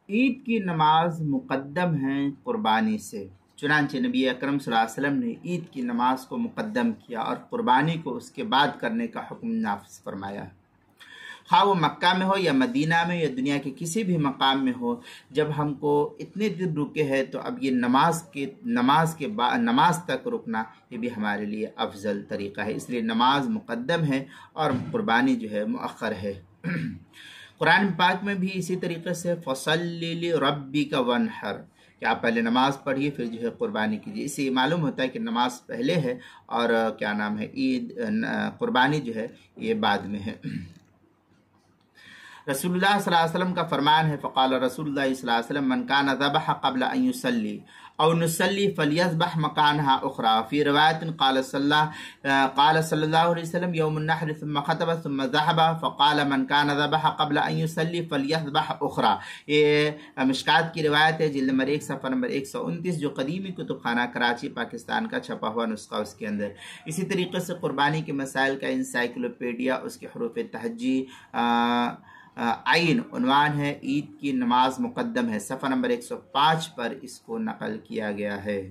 عید کی نماز مقدم ہے قربانی سے، چنانچہ نبی اکرم صلی اللہ علیہ وسلم نے عید کی نماز کو مقدم کیا اور قربانی کو اس کے بعد کرنے کا حکم نافذ فرمایا۔ خواہ وہ مکہ میں ہو یا مدینہ میں یا دنیا کے کسی بھی مقام میں ہو، جب ہم کو اتنے دن رکے ہیں تو اب یہ نماز تک رکنا یہ بھی ہمارے لیے افضل طریقہ ہے، اس لیے نماز مقدم ہے اور قربانی جو ہے مؤخر ہے۔ قرآن پاک میں بھی اسی طریقے سے فَصَلِّ لِرَبِّكَ وَانْحَرْ کہ آپ پہلے نماز پڑھیے پھر جو ہے قربانی کیجیے۔ اس سے یہ معلوم ہوتا ہے کہ نماز پہلے ہے اور قربانی جو ہے یہ بعد میں ہے۔ رسول اللہ صلی اللہ علیہ وسلم کا فرمان ہے، فقال رسول اللہ صلی اللہ علیہ وسلم من کان ذبح قبل ان يصلي او نصلي فليذبح مكانها اخرى، فی روایت قال صلی اللہ علیہ وسلم یوم النحر ثم خطب ثم ذهب فقال من کان ذبح قبل ان يصلي فليذبح اخرى۔ یہ مشکات کی روایت ہے، جلد نمبر 1 صفحہ نمبر 129، جو قدیمی کتب خانہ کراچی پاکستان کا چھپا ہوا نسخہ اس کے اندر۔ اسی طریقے سے قربانی کے مسائل کا انسائکلوپیڈیا، اس کے حروف تہجی عین عنوان ہے، عید کی نماز مقدم ہے، صفحہ نمبر 105 پر اس کو نقل کیا گیا ہے۔